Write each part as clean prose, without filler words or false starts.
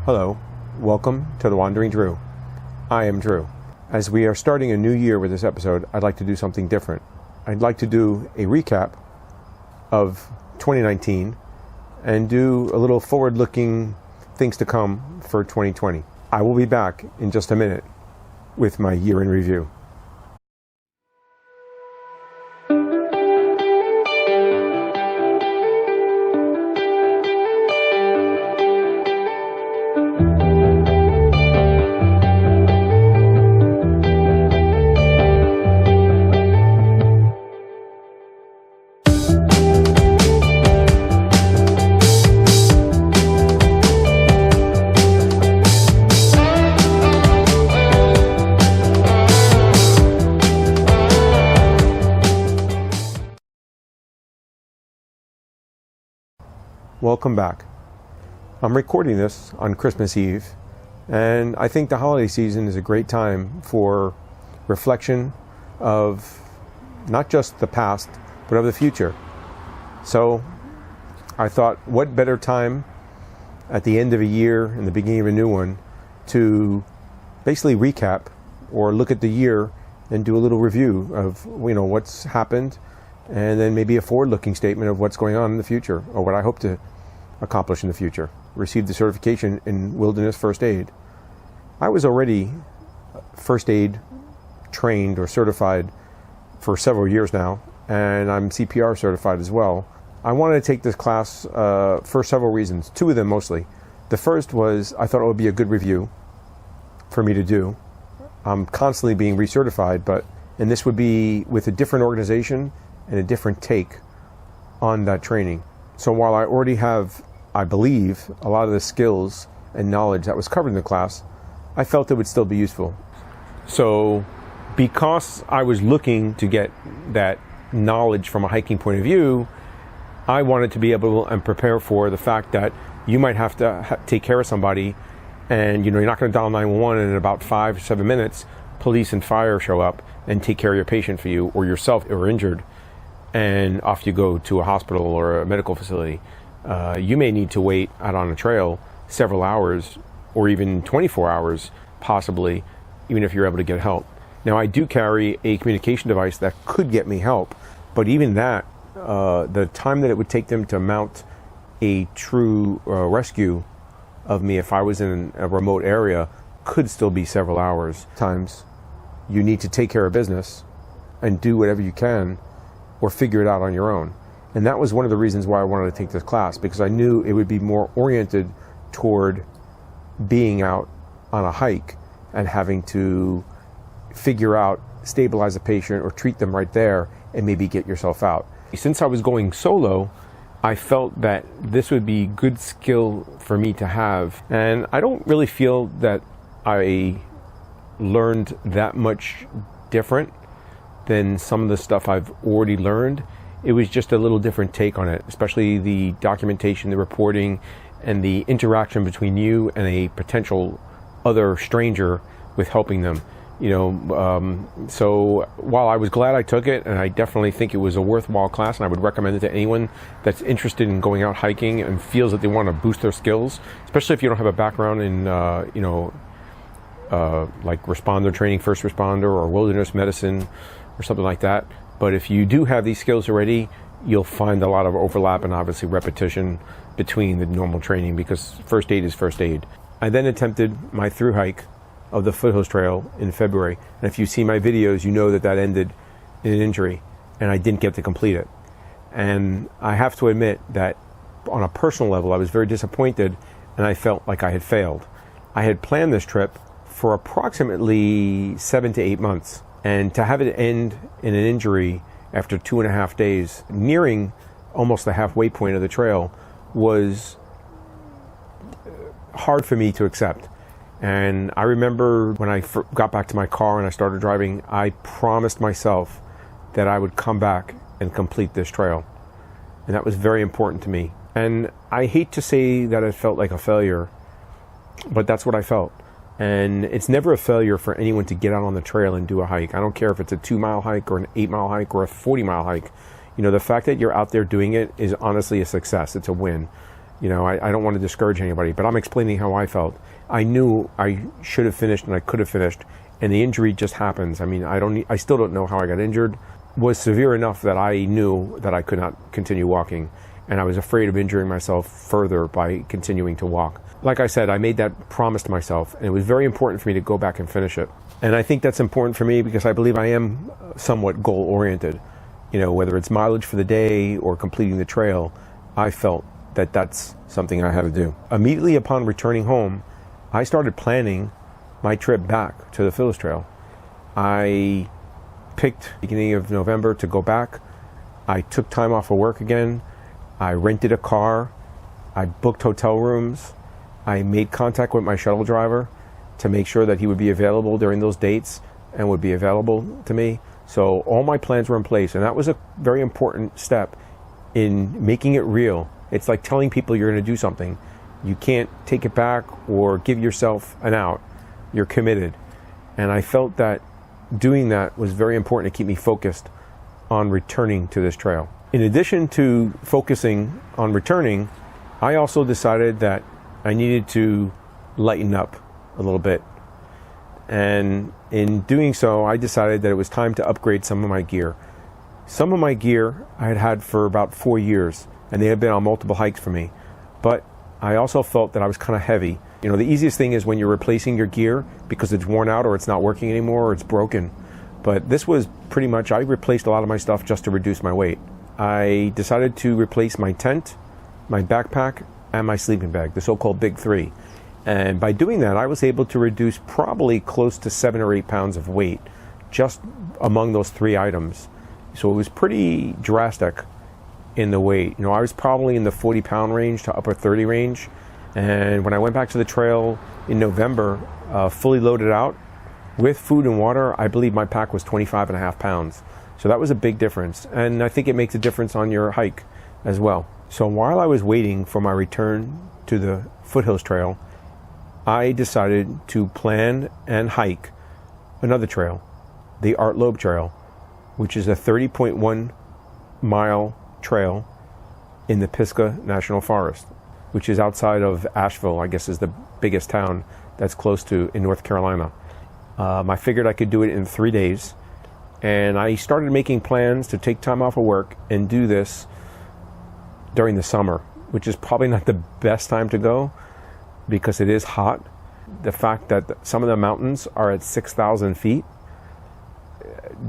Hello, welcome to The Wandering Drew. I am Drew. As we are starting a new year with this episode, I'd like to do something different. I'd like to do a recap of 2019 and do a little forward-looking things to come for 2020. I will be back in just a minute with my year in review. Welcome back. I'm recording this on Christmas Eve, and I think the holiday season is a great time for reflection of not just the past, but of the future. So I thought, what better time at the end of a year and the beginning of a new one to basically recap or look at the year and do a little review of what's happened, and then maybe a forward-looking statement of what's going on in the future, or what I hope to accomplish in the future. Received the certification in wilderness first aid. I was already first aid trained or certified for several years now, and I'm CPR certified as well. I wanted to take this class for several reasons, two of them mostly. The first was I thought it would be a good review for me to do. I'm constantly being recertified, and this would be with a different organization and a different take on that training. So while I already have, I believe, a lot of the skills and knowledge that was covered in the class, I felt it would still be useful. So because I was looking to get that knowledge from a hiking point of view, I wanted to be able and prepare for the fact that you might have to take care of somebody, and you're not going to dial 911 and in about 5 or 7 minutes, police and fire show up and take care of your patient for you, or yourself are injured, and off you go to a hospital or a medical facility. You may need to wait out on a trail several hours or even 24 hours, possibly, even if you're able to get help. Now, I do carry a communication device that could get me help, but even that, the time that it would take them to mount a true rescue of me if I was in a remote area could still be several hours. Times you need to take care of business and do whatever you can or figure it out on your own. And that was one of the reasons why I wanted to take this class, because I knew it would be more oriented toward being out on a hike and having to figure out, stabilize a patient or treat them right there and maybe get yourself out. Since I was going solo, I felt that this would be good skill for me to have. And I don't really feel that I learned that much different than some of the stuff I've already learned. It was just a little different take on it, especially the documentation, the reporting, and the interaction between you and a potential other stranger with helping them. So while I was glad I took it, and I definitely think it was a worthwhile class, and I would recommend it to anyone that's interested in going out hiking and feels that they want to boost their skills, especially if you don't have a background in, like responder training, first responder, or wilderness medicine, or something like that. But if you do have these skills already, you'll find a lot of overlap and obviously repetition between the normal training, because first aid is first aid. I then attempted my through hike of the Foothills Trail in February. And if you see my videos, you know that ended in an injury, and I didn't get to complete it. And I have to admit that on a personal level, I was very disappointed, and I felt like I had failed. I had planned this trip for approximately 7 to 8 months. And to have it end in an injury after 2.5 days, nearing almost the halfway point of the trail, was hard for me to accept. And I remember when I got back to my car and I started driving, I promised myself that I would come back and complete this trail. And that was very important to me. And I hate to say that it felt like a failure, but that's what I felt. And it's never a failure for anyone to get out on the trail and do a hike. I don't care if it's a 2-mile hike or an 8-mile hike or a 40-mile hike. The fact that you're out there doing it is honestly a success. It's a win. I don't want to discourage anybody, but I'm explaining how I felt. I knew I should have finished and I could have finished, and the injury just happens. I mean, I still don't know how I got injured. It was severe enough that I knew that I could not continue walking, and I was afraid of injuring myself further by continuing to walk. Like I said, I made that promise to myself, and it was very important for me to go back and finish it. And I think that's important for me because I believe I am somewhat goal-oriented. Whether it's mileage for the day or completing the trail, I felt that that's something I had to do. Immediately upon returning home, I started planning my trip back to the Foothills Trail. I picked the beginning of November to go back. I took time off of work again. I rented a car. I booked hotel rooms. I made contact with my shuttle driver to make sure that he would be available during those dates and would be available to me. So all my plans were in place, and that was a very important step in making it real. It's like telling people you're going to do something. You can't take it back or give yourself an out. You're committed. And I felt that doing that was very important to keep me focused on returning to this trail. In addition to focusing on returning, I also decided that I needed to lighten up a little bit. And in doing so, I decided that it was time to upgrade some of my gear. Some of my gear I had had for about 4 years, and they had been on multiple hikes for me. But I also felt that I was kind of heavy. The easiest thing is when you're replacing your gear because it's worn out or it's not working anymore or it's broken. But this was pretty much, I replaced a lot of my stuff just to reduce my weight. I decided to replace my tent, my backpack, and my sleeping bag, the so-called Big Three. And by doing that, I was able to reduce probably close to 7 or 8 pounds of weight just among those 3 items. So it was pretty drastic in the weight. I was probably in the 40-pound range to upper 30 range. And when I went back to the trail in November, fully loaded out with food and water, I believe my pack was 25.5 pounds. So that was a big difference. And I think it makes a difference on your hike as well. So while I was waiting for my return to the Foothills Trail, I decided to plan and hike another trail, the Art Loeb Trail, which is a 30.1 mile trail in the Pisgah National Forest, which is outside of Asheville, I guess is the biggest town that's close to in North Carolina. I figured I could do it in 3 days, and I started making plans to take time off of work and do this during the summer, which is probably not the best time to go because it is hot. The fact that some of the mountains are at 6,000 feet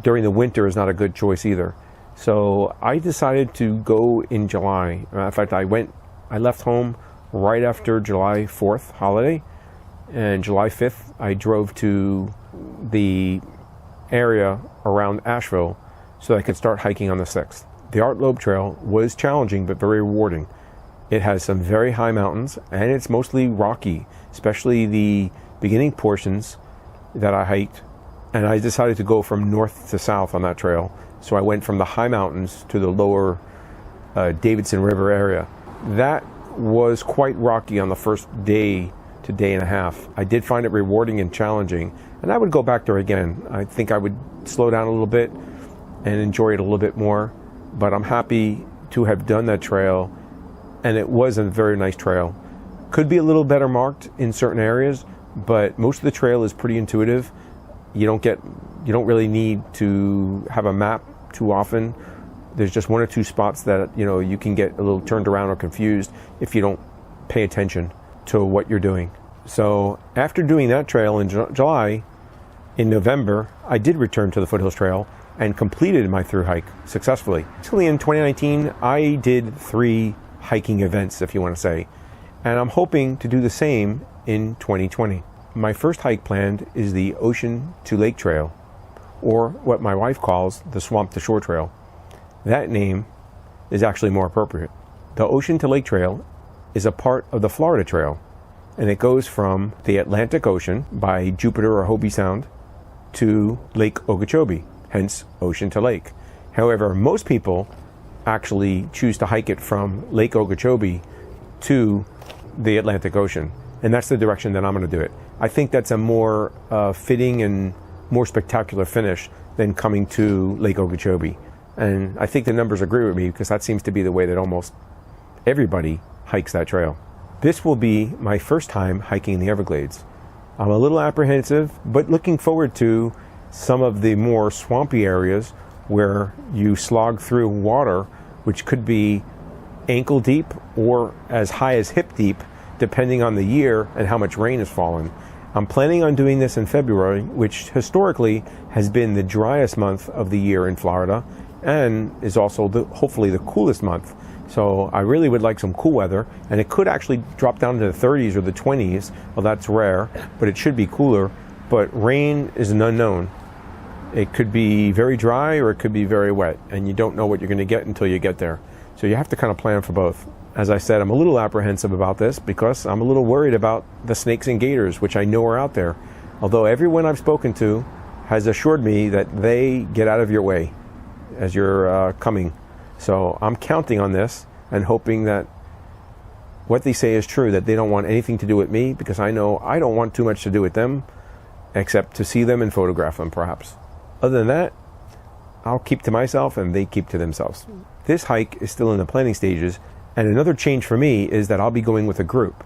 during the winter is not a good choice either. So I decided to go in July. In fact, I left home right after July 4th holiday, and July 5th I drove to the area around Asheville so I could start hiking on the 6th. The Art Loeb Trail was challenging but very rewarding. It has some very high mountains, and it's mostly rocky, especially the beginning portions that I hiked. And I decided to go from north to south on that trail. So I went from the high mountains to the lower Davidson River area. That was quite rocky on the first day to day and a half. I did find it rewarding and challenging, and I would go back there again. I think I would slow down a little bit and enjoy it a little bit more. But I'm happy to have done that trail, and it was a very nice trail. Could be a little better marked in certain areas, but most of the trail is pretty intuitive. You don't really need to have a map too often. There's just 1 or 2 spots that you can get a little turned around or confused if you don't pay attention to what you're doing. So after doing that trail in July, in November, I did return to the Foothills Trail and completed my through hike successfully. Actually, in 2019, I did 3 hiking events, if you want to say, and I'm hoping to do the same in 2020. My first hike planned is the Ocean to Lake Trail, or what my wife calls the Swamp to Shore Trail. That name is actually more appropriate. The Ocean to Lake Trail is a part of the Florida Trail, and it goes from the Atlantic Ocean by Jupiter or Hobie Sound to Lake Okeechobee, hence Ocean to Lake. However, most people actually choose to hike it from Lake Okeechobee to the Atlantic Ocean, and that's the direction that I'm going to do it. I think that's a more fitting and more spectacular finish than coming to Lake Okeechobee. And I think the numbers agree with me because that seems to be the way that almost everybody hikes that trail. This will be my first time hiking the Everglades. I'm a little apprehensive, but looking forward to some of the more swampy areas where you slog through water, which could be ankle deep or as high as hip deep, depending on the year and how much rain has fallen. I'm planning on doing this in February, which historically has been the driest month of the year in Florida and is also hopefully the coolest month. So I really would like some cool weather, and it could actually drop down to the 30s or the 20s. Well, that's rare, but it should be cooler. But rain is an unknown. It could be very dry or it could be very wet, and you don't know what you're going to get until you get there. So you have to kind of plan for both. As I said, I'm a little apprehensive about this because I'm a little worried about the snakes and gators, which I know are out there. Although everyone I've spoken to has assured me that they get out of your way as you're coming. So I'm counting on this and hoping that what they say is true, that they don't want anything to do with me, because I know I don't want too much to do with them except to see them and photograph them perhaps. Other than that, I'll keep to myself and they keep to themselves. This hike is still in the planning stages, and another change for me is that I'll be going with a group.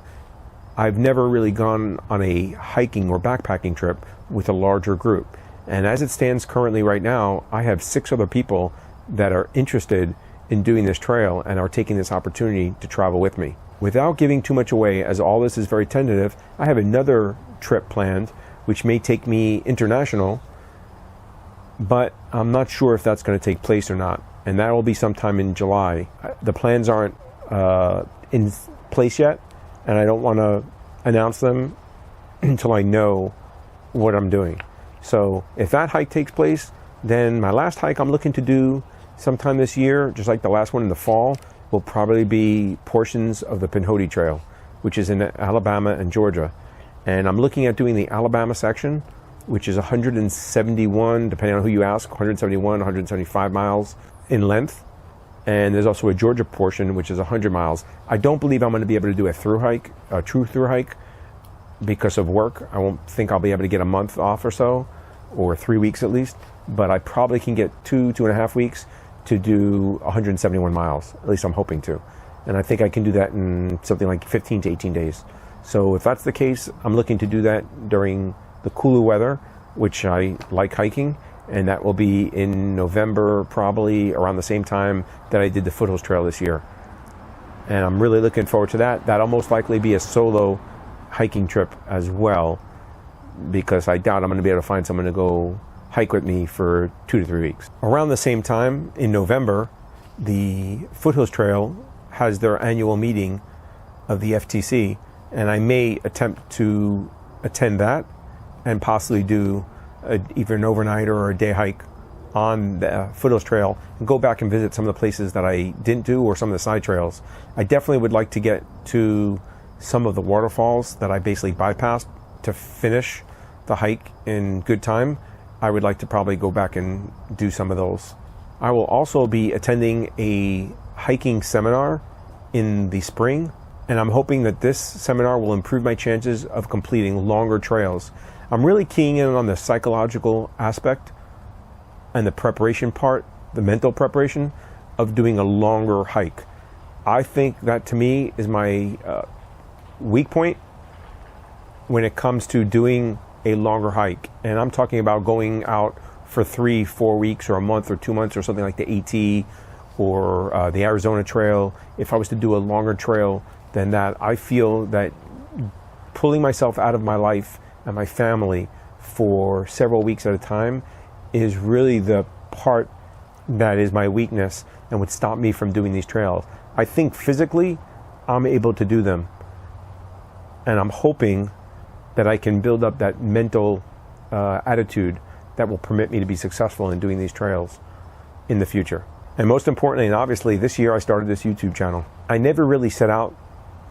I've never really gone on a hiking or backpacking trip with a larger group. And as it stands currently right now, I have 6 other people that are interested in doing this trail and are taking this opportunity to travel with me. Without giving too much away, as all this is very tentative, I have another trip planned which may take me international, but I'm not sure if that's going to take place or not, and that will be sometime in July. The plans aren't in place yet, and I don't want to announce them until I know what I'm doing. So if that hike takes place, then my last hike I'm looking to do sometime this year, just like the last one in the fall, will probably be portions of the Pinhoti Trail, which is in Alabama and Georgia. And I'm looking at doing the Alabama section, which is 171, depending on who you ask, 171, 175 miles in length. And there's also a Georgia portion, which is 100 miles. I don't believe I'm going to be able to do a true through hike, because of work. I won't think I'll be able to get a month off or so, or 3 weeks at least. But I probably can get 2.5 weeks to do 171 miles. At least I'm hoping to. And I think I can do that in something like 15 to 18 days. So if that's the case, I'm looking to do that during the cooler weather, which I like hiking. And that will be in November, probably around the same time that I did the Foothills Trail this year. And I'm really looking forward to that. That'll most likely be a solo hiking trip as well, because I doubt I'm going to be able to find someone to go hike with me for 2 to 3 weeks. Around the same time, in November, the Foothills Trail has their annual meeting of the FTC, and I may attempt to attend that and possibly do either an overnight or a day hike on the Foothills Trail and go back and visit some of the places that I didn't do, or some of the side trails. I definitely would like to get to some of the waterfalls that I basically bypassed to finish the hike in good time. I would like to probably go back and do some of those. I will also be attending a hiking seminar in the spring, and I'm hoping that this seminar will improve my chances of completing longer trails. I'm really keying in on the psychological aspect and the preparation part, the mental preparation of doing a longer hike. I think that, to me, is my weak point when it comes to doing a longer hike. And I'm talking about going out for 3-4 weeks or a month or 2 months or something like the AT or the Arizona Trail. If I was to do a longer trail than that, I feel that pulling myself out of my life and my family for several weeks at a time is really the part that is my weakness and would stop me from doing these trails. I think physically I'm able to do them, and I'm hoping that I can build up that mental attitude that will permit me to be successful in doing these trails in the future. And most importantly, and obviously, this year I started this YouTube channel. I never really set out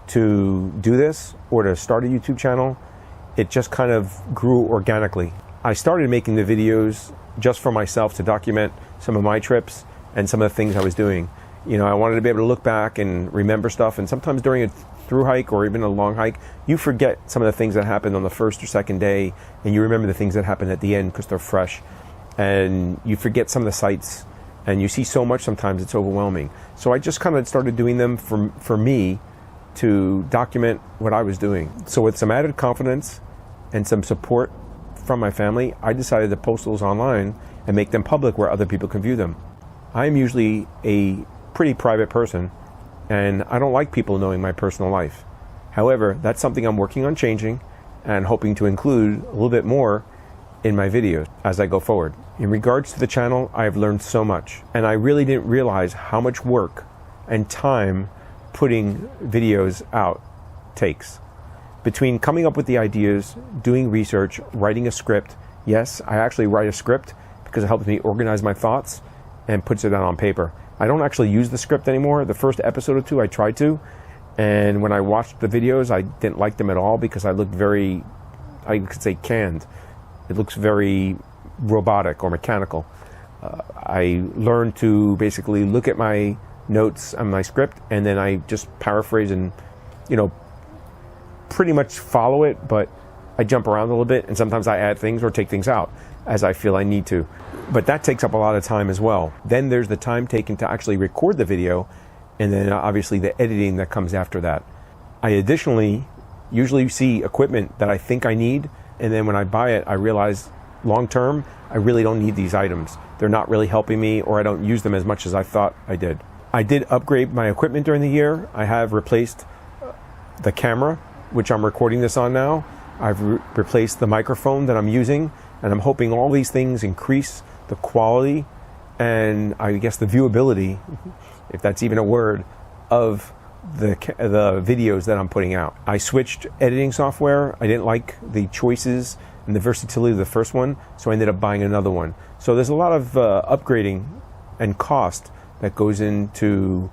to do this or to start a YouTube channel. It just kind of grew organically. I started making the videos just for myself to document some of my trips and some of the things I was doing. You know, I wanted to be able to look back and remember stuff, and sometimes during a through hike or even a long hike, you forget some of the things that happened on the first or second day, and you remember the things that happened at the end because they're fresh, and you forget some of the sights, and you see so much sometimes it's overwhelming. So I just kind of started doing them for me to document what I was doing. So with some added confidence and some support from my family, I decided to post those online and make them public where other people can view them. I'm usually a pretty private person, and I don't like people knowing my personal life. However, that's something I'm working on changing and hoping to include a little bit more in my videos as I go forward. In regards to the channel, I've learned so much, and I really didn't realize how much work and time putting videos out takes. Between coming up with the ideas, doing research, writing a script. Yes, I actually write a script because it helps me organize my thoughts and puts it out on paper. I don't actually use the script anymore. The first episode or two I tried to, and when I watched the videos, I didn't like them at all because I looked very, I could say, canned. It looks very robotic or mechanical. I learned to basically look at my notes and my script, and then I just paraphrase and, pretty much follow it, but I jump around a little bit, and sometimes I add things or take things out as I feel I need to. But that takes up a lot of time as well. Then there's the time taken to actually record the video, and then obviously the editing that comes after that. I additionally usually see equipment that I think I need, and then when I buy it, I realize long term, I really don't need these items. They're not really helping me, or I don't use them as much as I thought I did. I did upgrade my equipment during the year. I have replaced the camera, which I'm recording this on now. I've replaced the microphone that I'm using, and I'm hoping all these things increase the quality and I guess the viewability, if that's even a word, of the videos that I'm putting out. I switched editing software. I didn't like the choices and the versatility of the first one, so I ended up buying another one. So there's a lot of upgrading and cost that goes into,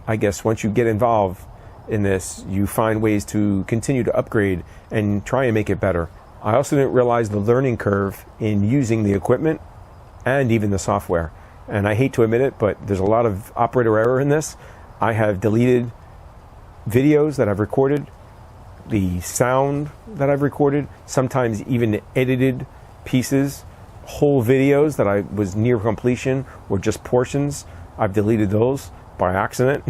I guess, once you get involved in this, you find ways to continue to upgrade and try and make it better. I also didn't realize the learning curve in using the equipment and even the software. And I hate to admit it, but there's a lot of operator error in this. I have deleted videos that I've recorded, the sound that I've recorded, sometimes even edited pieces, whole videos that I was near completion or just portions. I've deleted those by accident.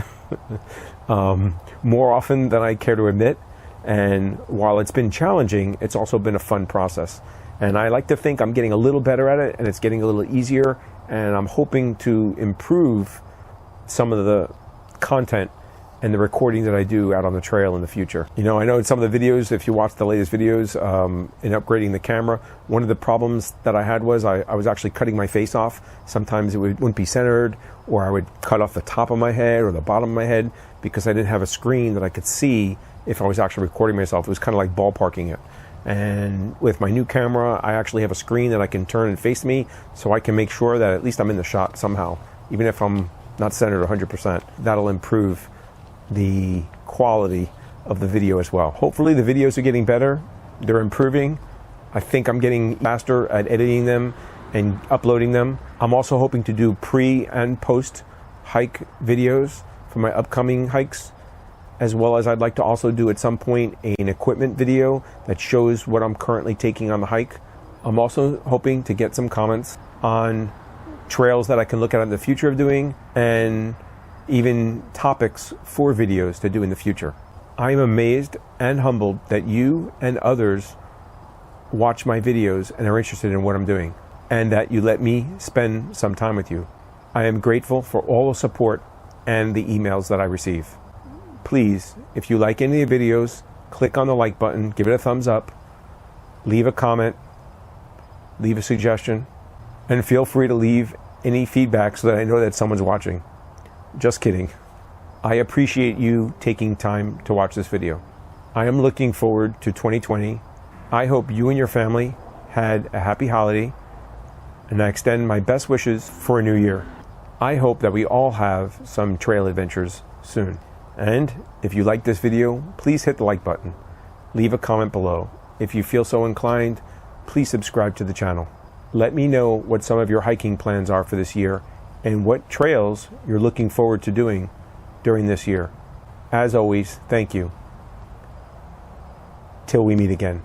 More often than I care to admit, and while it's been challenging, it's also been a fun process, and I like to think I'm getting a little better at it, and it's getting a little easier, and I'm hoping to improve some of the content and the recording that I do out on the trail in the future. I know in some of the videos, if you watch the latest videos in upgrading the camera, one of the problems that I had was I was actually cutting my face off. Sometimes it wouldn't be centered, or I would cut off the top of my head or the bottom of my head because I didn't have a screen that I could see if I was actually recording myself. It was kind of like ballparking it. And with my new camera, I actually have a screen that I can turn and face me, so I can make sure that at least I'm in the shot somehow, even if I'm not centered 100%. That'll improve the quality of the video as well. Hopefully the videos are getting better. They're improving. I think I'm getting faster at editing them and uploading them. I'm also hoping to do pre and post hike videos for my upcoming hikes, as well as I'd like to also do at some point an equipment video that shows what I'm currently taking on the hike. I'm also hoping to get some comments on trails that I can look at in the future of doing, and even topics for videos to do in the future. I am amazed and humbled that you and others watch my videos and are interested in what I'm doing, and that you let me spend some time with you. I am grateful for all the support and the emails that I receive. Please, if you like any of the videos, click on the like button, give it a thumbs up, leave a comment, leave a suggestion, and feel free to leave any feedback so that I know that someone's watching. Just kidding. I appreciate you taking time to watch this video. I am looking forward to 2020. I hope you and your family had a happy holiday, and I extend my best wishes for a new year. I hope that we all have some trail adventures soon. And if you like this video, please hit the like button. Leave a comment below. If you feel so inclined, please subscribe to the channel. Let me know what some of your hiking plans are for this year and what trails you're looking forward to doing during this year. As always, thank you. Till we meet again.